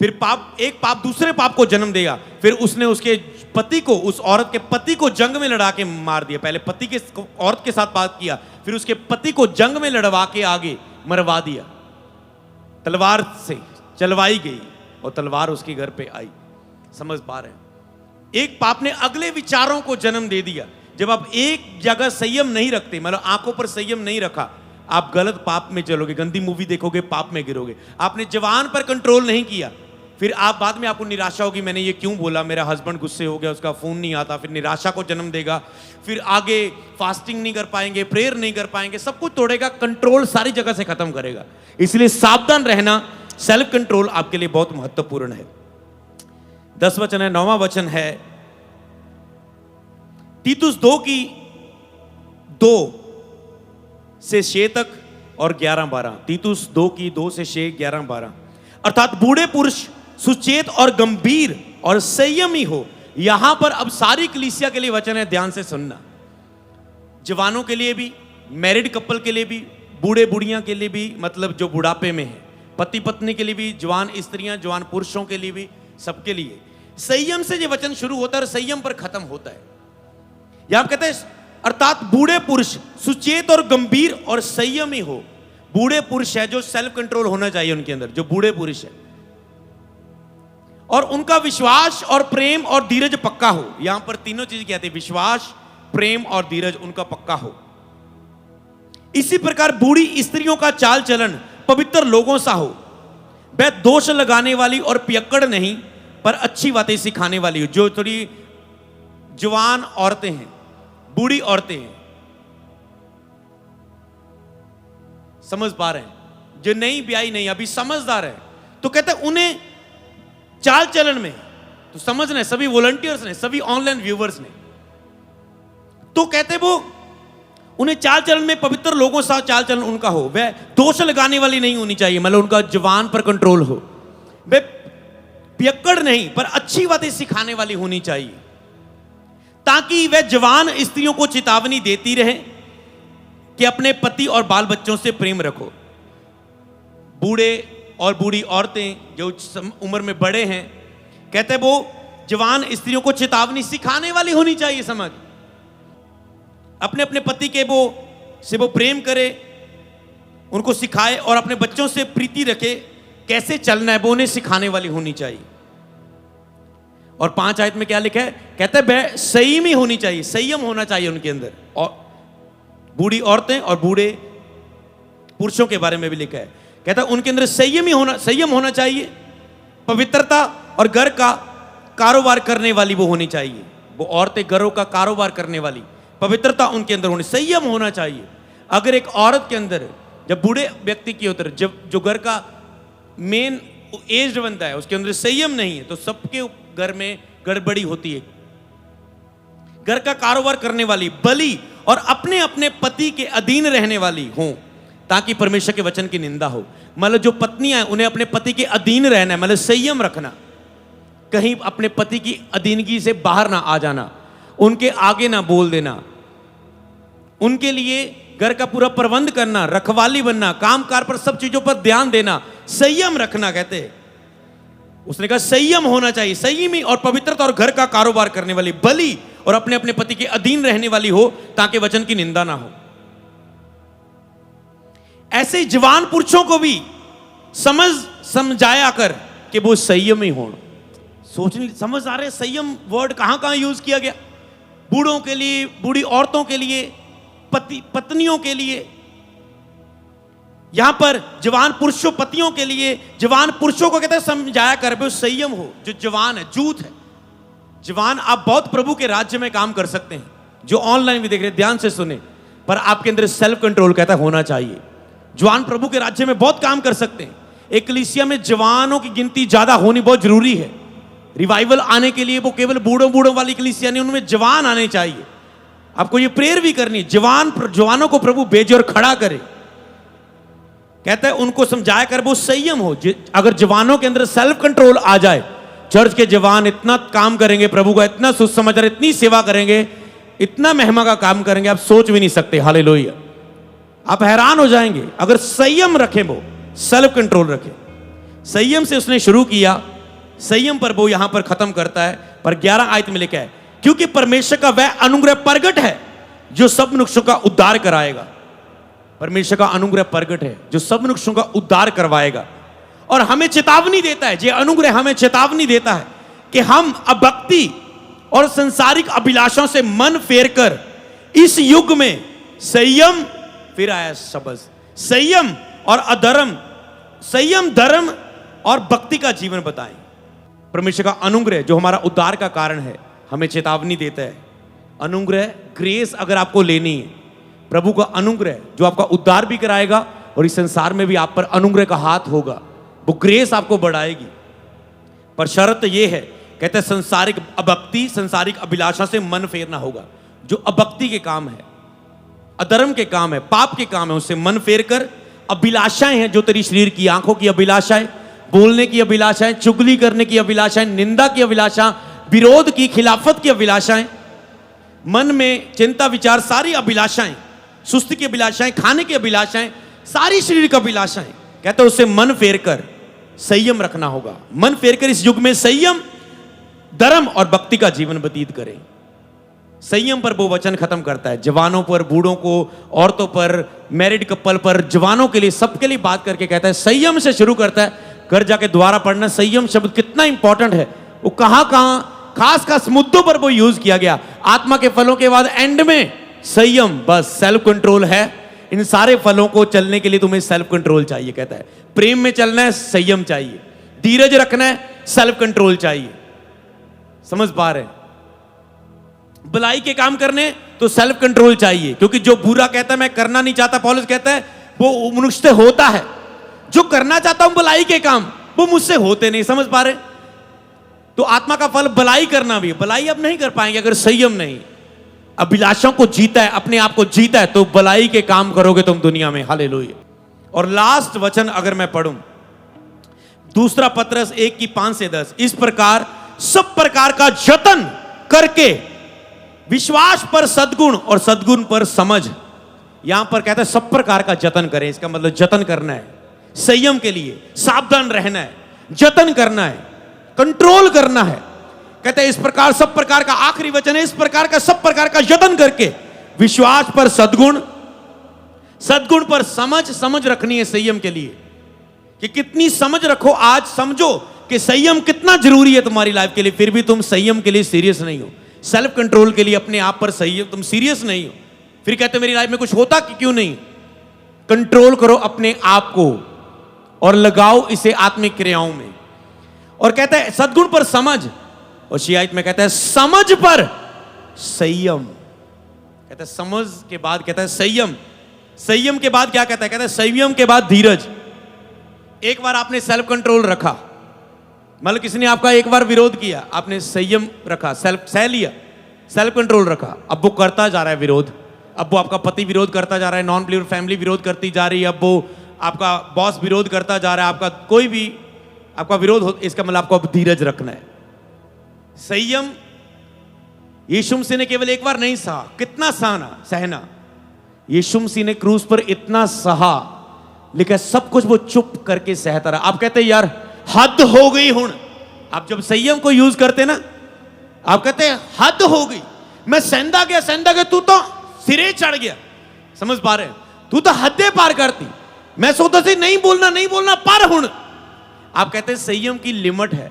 फिर एक पाप दूसरे पाप को जन्म देगा। फिर उसने उसके पति को, उस औरत के पति को जंग में लड़ा के मार दिया। पहले पति के औरत के साथ बात किया, फिर उसके पति को जंग में लड़वा के आगे मरवा दिया। तलवार से चलवाई गई और तलवार उसके घर पे आई। समझ पा रहे हैं? एक पाप ने अगले विचारों को जन्म दे दिया। जब आप एक जगह संयम नहीं रखते, मतलब आंखों पर संयम नहीं रखा, आप गलत पाप में चलोगे, गंदी मूवी देखोगे, पाप में गिरोगे। आपने जवान पर कंट्रोल नहीं किया, फिर आप बाद में आपको निराशा होगी, मैंने ये क्यों बोला, मेरा हस्बैंड गुस्से हो गया, उसका फोन नहीं आता, फिर निराशा को जन्म देगा। फिर आगे फास्टिंग नहीं कर पाएंगे, प्रेयर नहीं कर पाएंगे, सब कुछ तोड़ेगा, कंट्रोल सारी जगह से खत्म करेगा। इसलिए सावधान रहना, सेल्फ कंट्रोल आपके लिए बहुत महत्वपूर्ण है। 10 वचन है, 9वां वचन है तीतुस 2:2 से 6 तक और 11-12। तीतुस 2:2 से 6, 11-12। अर्थात बूढ़े पुरुष सुचेत और गंभीर और संयमी हो। यहां पर अब सारी कलीसिया के लिए वचन है, ध्यान से सुनना। जवानों के लिए भी, मैरिड कपल के लिए भी, बूढ़े बुढ़ियां के लिए भी, मतलब जो बुढ़ापे में है, पति पत्नी के लिए भी, जवान स्त्रियां, जवान पुरुषों के लिए भी, सबके लिए संयम से ये वचन शुरू होता है और संयम पर खत्म होता है। यहां कहते हैं अर्थात बूढ़े पुरुष सुचेत और गंभीर और संयमी हो। बूढ़े पुरुष है जो सेल्फ कंट्रोल होना चाहिए उनके अंदर, जो बूढ़े पुरुष है, और उनका विश्वास और प्रेम और धीरज पक्का हो। यहां पर तीनों चीज कहते हैं, विश्वास, प्रेम और धीरज उनका पक्का हो। इसी प्रकार बूढ़ी स्त्रियों का चाल चलन पवित्र लोगों सा हो, वह दोष लगाने वाली और पियक्कड़ नहीं, पर अच्छी बातें सिखाने वाली हो। जो थोड़ी जवान औरतें हैं, बूढ़ी औरतें हैं, समझ पा रहे हैं, जो नई ब्याही नहीं, अभी समझदार है, तो कहते हैं उन्हें चाल चलन में तो समझना है। सभी वॉलंटियर्स ने, सभी ऑनलाइन व्यूवर्स ने, तो कहते वो उन्हें चाल चलन में पवित्र लोगों सा चाल चलन उनका हो, वह दोष लगाने वाली नहीं होनी चाहिए, मतलब उनका जवान पर कंट्रोल हो, वे पियक्कड़ नहीं पर अच्छी बातें सिखाने वाली होनी चाहिए, ताकि वह जवान स्त्रियों को चेतावनी देती रहे कि अपने पति और बाल बच्चों से प्रेम रखो। बूढ़े और बूढ़ी औरतें जो उम्र में बड़े हैं, कहते वो जवान स्त्रियों को चेतावनी सिखाने वाली होनी चाहिए। समझ, अपने अपने पति के वो प्रेम करे, उनको सिखाए, और अपने बच्चों से प्रीति रखे, कैसे चलना है वो उन्हें सिखाने वाली होनी चाहिए। और 5 आयत में क्या लिखा है? कहते हैं संयमी होनी चाहिए, संयम होना चाहिए उनके अंदर। और बूढ़ी औरतें और बूढ़े पुरुषों के बारे में भी लिखा है, कहता है उनके अंदर संयम होना चाहिए, पवित्रता और घर का कारोबार करने वाली वो होनी चाहिए, वो औरतें घरों का कारोबार करने वाली, पवित्रता उनके अंदर होनी, संयम होना चाहिए। अगर एक औरत के अंदर, जब बूढ़े व्यक्ति की उतर, जब जो घर का मेन एज बनता है उसके अंदर संयम नहीं है, तो सबके घर में गड़बड़ी होती है। घर का कारोबार करने वाली, बलि और अपने अपने पति के अधीन रहने वाली हो, ताकि परमेश्वर के वचन की निंदा हो। मतलब जो पत्नियां हैं उन्हें अपने पति के अधीन रहना है, मतलब संयम रखना, कहीं अपने पति की अधीनगी से बाहर ना आ जाना, उनके आगे ना बोल देना, उनके लिए घर का पूरा प्रबंध करना, रखवाली बनना, कामकाज पर सब चीजों पर ध्यान देना, संयम रखना कहते हैं। उसने कहा संयम होना चाहिए, संयमी और पवित्रता और घर का कारोबार करने वाली, बलि और अपने अपने पति के अधीन रहने वाली हो, ताकि वचन की निंदा ना हो। ऐसे जवान पुरुषों को भी समझाया कर कि वो संयमी हो। सोचने समझ आ रहे, संयम वर्ड कहां कहां यूज किया गया, बूढ़ों के लिए, बूढ़ी औरतों के लिए, पत्नियों के लिए, यहां पर जवान पुरुषों पतियों के लिए, जवान पुरुषों को कहते हैं समझाया कर वो संयम हो। जो जवान है, जूथ है, जवान, आप बहुत प्रभु के राज्य में काम कर सकते हैं। जो ऑनलाइन भी देख रहे, ध्यान से सुने, पर आपके अंदर सेल्फ कंट्रोल कहता है होना चाहिए। जवान प्रभु के राज्य में बहुत काम कर सकते हैं। एक कलीसिया में जवानों की गिनती ज्यादा होनी बहुत जरूरी है। रिवाइवल आने के लिए वो केवल बूढ़ों वाली कलीसिया नहीं, उनमें जवान आने चाहिए। आपको ये प्रेयर भी करनी, जवानों को प्रभु भेजे और खड़ा करे। कहता है उनको समझाया कर वो संयम हो। अगर जवानों के अंदर सेल्फ कंट्रोल आ जाए, चर्च के जवान इतना काम करेंगे प्रभु का, इतना सुसमाचार, इतनी सेवा करेंगे, इतना महिमा का काम करेंगे, आप सोच भी नहीं सकते। हालेलुया, आप हैरान हो जाएंगे। अगर संयम रखें, वो सेल्फ कंट्रोल रखें। संयम से उसने शुरू किया, संयम पर वो यहां पर खत्म करता है। पर 11 आयत में लिखा है, क्योंकि परमेश्वर का वह अनुग्रह प्रगट है जो सब मनुष्यों का उद्धार कराएगा। परमेश्वर का अनुग्रह प्रगट है जो सब मनुष्यों का उद्धार करवाएगा, और हमें चेतावनी देता है। ये अनुग्रह हमें चेतावनी देता है कि हम अभक्ति और संसारिक अभिलाषाओं से मन फेर कर इस युग में संयम, फिर आया शब्द संयम और अधर्म, संयम, धर्म और भक्ति का जीवन बताएं। परमेश्वर का अनुग्रह जो हमारा उद्धार का कारण है, हमें चेतावनी देता है। अनुग्रह, ग्रेस अगर आपको लेनी है, प्रभु का अनुग्रह जो आपका उद्धार भी कराएगा और इस संसार में भी आप पर अनुग्रह का हाथ होगा, वो ग्रेस आपको बढ़ाएगी। पर शर्त यह है, कहते हैं संसारिक अभक्ति, संसारिक अभिलाषा से मन फेरना होगा। जो अभक्ति के काम है, अधर्म के काम है, पाप के काम है, उससे मन फेर कर, अभिलाषाएं हैं जो तेरी शरीर की, आंखों की अभिलाषाएं, बोलने की अभिलाषाएं, चुगली करने की अभिलाषाएं, निंदा की अभिलाषा, विरोध की, खिलाफत की अभिलाषाएं, मन में चिंता विचार, सारी अभिलाषाएं, सुस्ती की अभिलाषाएं, खाने की अभिलाषाएं, सारी शरीर की अभिलाषाएं, कहते हैं उससे मन फेर कर संयम रखना होगा। मन फेर कर इस युग में संयम, धर्म और भक्ति का जीवन व्यतीत करें। संयम पर वो वचन खत्म करता है। जवानों पर, बूढ़ों को, औरतों पर, मैरिड कपल पर, जवानों के लिए, सबके लिए बात करके कहता है संयम से शुरू करता है। घर जाके दोबारा पढ़ना, संयम शब्द कितना इंपॉर्टेंट है, वो कहां कहां खास मुद्दों पर वो यूज किया गया। आत्मा के फलों के बाद एंड में संयम, बस सेल्फ कंट्रोल है। इन सारे फलों को चलने के लिए तुम्हें सेल्फ कंट्रोल चाहिए। कहता है प्रेम में चलना है, संयम चाहिए, धीरज रखना है, सेल्फ कंट्रोल चाहिए। समझ पा रहे हैं? भलाई के काम करने तो सेल्फ कंट्रोल चाहिए, क्योंकि जो बुरा कहता है मैं करना नहीं चाहता, पौलुस कहता है वो मनुष्य से होता है। जो करना चाहता हूं भलाई के काम, वो मुझसे होते नहीं। समझ पा रहे? तो आत्मा का फल भलाई करना भी, भलाई अब नहीं कर पाएंगे अगर संयम नहीं, अभिलाषाओं को जीता है, अपने आप को जीता है, तो भलाई के काम करोगे तुम दुनिया में। हालेलुया। और लास्ट वचन अगर मैं पढ़ूं, दूसरा पत्रस 1:5-10, इस प्रकार सब प्रकार का जतन करके विश्वास पर सद्गुण और सद्गुण पर समझ। यहां पर कहता है सब प्रकार का जतन करें। इसका मतलब जतन करना है, संयम के लिए सावधान रहना है, जतन करना है, कंट्रोल करना है। कहते हैं इस प्रकार, सब प्रकार का, आखिरी वचन है, इस प्रकार का, सब प्रकार का जतन करके विश्वास पर सद्गुण, सद्गुण पर समझ। समझ रखनी है संयम के लिए, कि कितनी समझ रखो। आज समझो कि संयम कितना जरूरी है तुम्हारी लाइफ के लिए, फिर भी तुम संयम के लिए सीरियस नहीं हो। सेल्फ कंट्रोल के लिए, अपने आप पर संयम, तुम सीरियस नहीं हो। फिर कहते मेरी लाइफ में कुछ होता कि क्यों नहीं। कंट्रोल करो अपने आप को और लगाओ इसे आत्मिक क्रियाओं में। और कहता है सद्गुण पर समझ, और शियाइत में कहता है समझ पर संयम। कहता है समझ के बाद कहता है संयम। संयम के बाद क्या कहता है? कहता है संयम के बाद धीरज। एक बार आपने सेल्फ कंट्रोल रखा, मतलब किसी ने आपका एक बार विरोध किया, आपने संयम रखा, सह लिया, सेल्फ कंट्रोल रखा। अब वो करता जा रहा है विरोध, अब वो आपका पति विरोध करता जा रहा है, नॉन बिलीवर फैमिली विरोध करती जा रही है, अब वो आपका बॉस विरोध करता जा रहा है, आपका कोई भी आपका विरोध हो, इसका मतलब आपको अब धीरज रखना है। संयम यीशु मसीह ने केवल एक बार नहीं सहा, कितना सहना। यीशु मसीह ने क्रूस पर इतना सहा, लेकिन सब कुछ वो चुप करके सहता रहा। आप कहते हैं यार हद हो गई हुण। आप जब संयम को यूज करते ना, आप कहते हैं हद हो गई, मैं सहंदा गया, तू तो सिरे चढ़ गया। समझ पा रहे? तू तो हदें पार करती, मैं सोचता सी नहीं बोलना पर हुण। आप कहते हैं संयम की लिमिट है,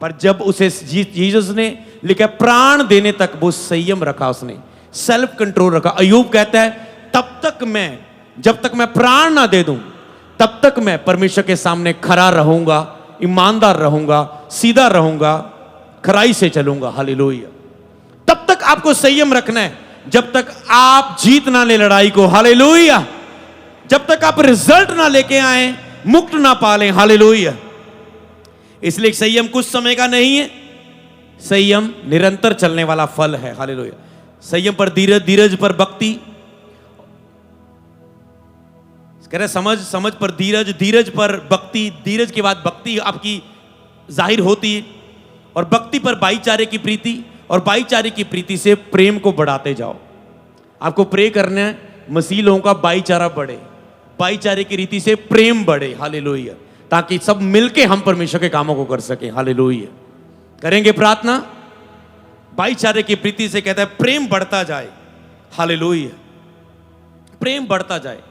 पर जब उसे जीसस ने लिखा प्राण देने तक वो संयम रखा, उसने सेल्फ कंट्रोल रखा। अय्यूब कहता है जब तक मैं प्राण ना दे दूं, तब तक मैं परमेश्वर के सामने खरा रहूंगा, ईमानदार रहूंगा, सीधा रहूंगा, खराई से चलूंगा। हालेलुया। तब तक आपको संयम रखना है, जब तक आप जीत ना ले लड़ाई को। हालेलुया। जब तक आप रिजल्ट ना लेके आए, मुक्त ना पालें। हालेलुया। इसलिए संयम कुछ समय का नहीं है, संयम निरंतर चलने वाला फल है। हालेलुया। संयम पर धीरज, धीरज पर भक्ति, कह रहे समझ पर धीरज, धीरज पर भक्ति, धीरज के बाद भक्ति आपकी जाहिर होती है, और भक्ति पर भाईचारे की प्रीति, और भाईचारे की प्रीति से प्रेम को बढ़ाते जाओ। आपको प्रे करना है मसीह लोगों का भाईचारा बढ़े, भाईचारे की रीति से प्रेम बढ़े। हालेलुया। ताकि सब मिलके हम परमेश्वर के कामों को कर सकें। हालेलुया। करेंगे प्रार्थना भाईचारे की प्रीति से, कहता है प्रेम बढ़ता जाए। हालेलुया। प्रेम बढ़ता जाए।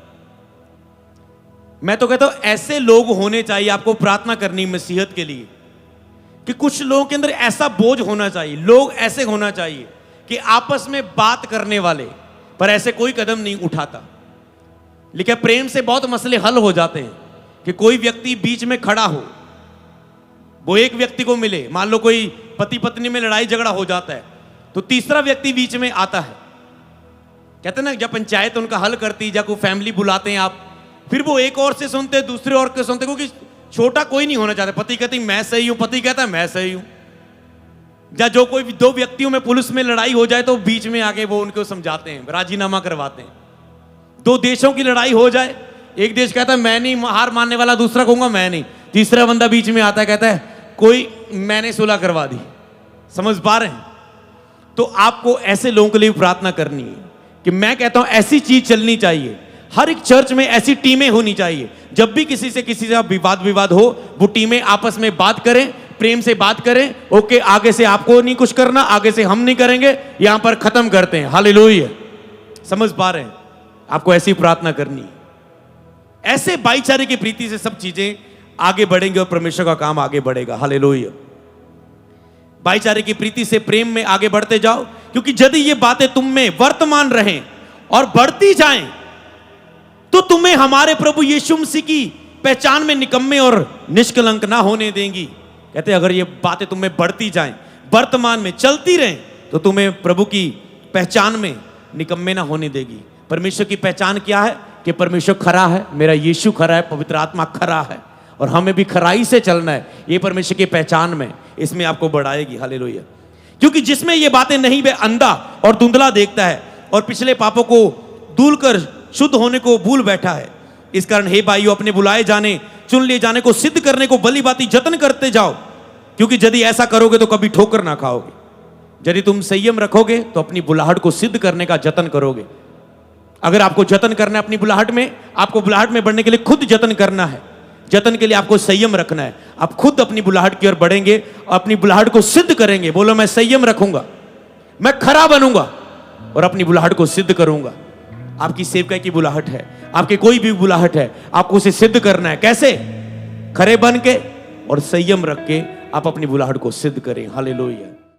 मैं तो कहता हूं ऐसे लोग होने चाहिए, आपको प्रार्थना करनी मसीहत के लिए, कि कुछ लोगों के अंदर ऐसा बोझ होना चाहिए, लोग ऐसे होना चाहिए कि आपस में बात करने वाले, पर ऐसे कोई कदम नहीं उठाता। लेकिन प्रेम से बहुत मसले हल हो जाते हैं, कि कोई व्यक्ति बीच में खड़ा हो, वो एक व्यक्ति को मिले, मान लो कोई पति पत्नी में लड़ाई झगड़ा हो जाता है, तो तीसरा व्यक्ति बीच में आता है। कहते हैं ना, जब पंचायत उनका हल करती, या कोई फैमिली बुलाते हैं आप, फिर वो एक और से सुनते, दूसरे और से सुनते, क्योंकि छोटा कोई नहीं होना चाहता। पति कहती मैं सही हूं, पति कहता है मैं सही हूं। या जो कोई दो व्यक्तियों में पुलिस में लड़ाई हो जाए, तो बीच में आके वो उनको समझाते हैं, राजीनामा करवाते हैं। दो देशों की लड़ाई हो जाए, एक देश कहता है मैं नहीं हार मानने वाला, दूसरा कहूंगा मैं नहीं, तीसरा बंदा बीच में आता है, कहता है कोई मैंने सुलह करवा दी। समझ पा रहे हैं? तो आपको ऐसे लोगों के लिए प्रार्थना करनी है, कि मैं कहता हूं ऐसी चीज चलनी चाहिए। हर एक चर्च में ऐसी टीमें होनी चाहिए, जब भी किसी से विवाद हो, वो टीमें आपस में बात करें, प्रेम से बात करें। ओके, आगे से आपको नहीं कुछ करना, आगे से हम नहीं करेंगे, यहां पर खत्म करते हैं। हालेलुया। समझ पा रहे हैं? आपको ऐसी प्रार्थना करनी है। ऐसे भाईचारे की प्रीति से सब चीजें आगे बढ़ेंगे और परमेश्वर का काम आगे बढ़ेगा। हालेलुया। भाईचारे की प्रीति से प्रेम में आगे बढ़ते जाओ, क्योंकि यदि ये बातें तुम में वर्तमान रहें और बढ़ती जाएं, तो तुम्हें हमारे प्रभु यीशु मसीह की पहचान में निकम्मे और निष्कलंक ना होने देंगी। कहते अगर ये बातें तुम्हें बढ़ती जाएं, वर्तमान में चलती रहें, तो तुम्हें प्रभु की पहचान में निकम्मे ना होने देगी। परमेश्वर की पहचान क्या है? कि परमेश्वर खरा है, मेरा यीशु खरा है, पवित्र आत्मा खरा है, और हमें भी खराई से चलना है। ये परमेश्वर की पहचान में, इसमें आपको बढ़ाएगी। हालेलुया। क्योंकि जिसमें ये बातें नहीं, वे अंधा और धुंधला देखता है, और पिछले पापों को धूल कर शुद्ध होने को भूल बैठा है। इस कारण हे भाइयों, अपने बुलाए जाने, चुन लिए जाने को सिद्ध करने को भली भांति जतन करते जाओ, क्योंकि यदि ऐसा करोगे तो कभी ठोकर ना खाओगे। यदि तुम संयम रखोगे तो अपनी बुलाहट को सिद्ध करने का जतन करोगे। अगर आपको जतन करना है अपनी बुलाहट में, आपको बुलाहट में बढ़ने के लिए खुद जतन करना है। जतन के लिए आपको संयम रखना है। आप खुद अपनी बुलाहट की ओर बढ़ेंगे, अपनी बुलाहट को सिद्ध करेंगे। बोलो मैं संयम रखूंगा, मैं खरा बनूंगा और अपनी बुलाहट को सिद्ध करूंगा। आपकी सेवकाई की बुलाहट है, आपकी कोई भी बुलाहट है, आपको उसे सिद्ध करना है। कैसे? खरे बन के और संयम रख के आप अपनी बुलाहट को सिद्ध करें। हालेलुया।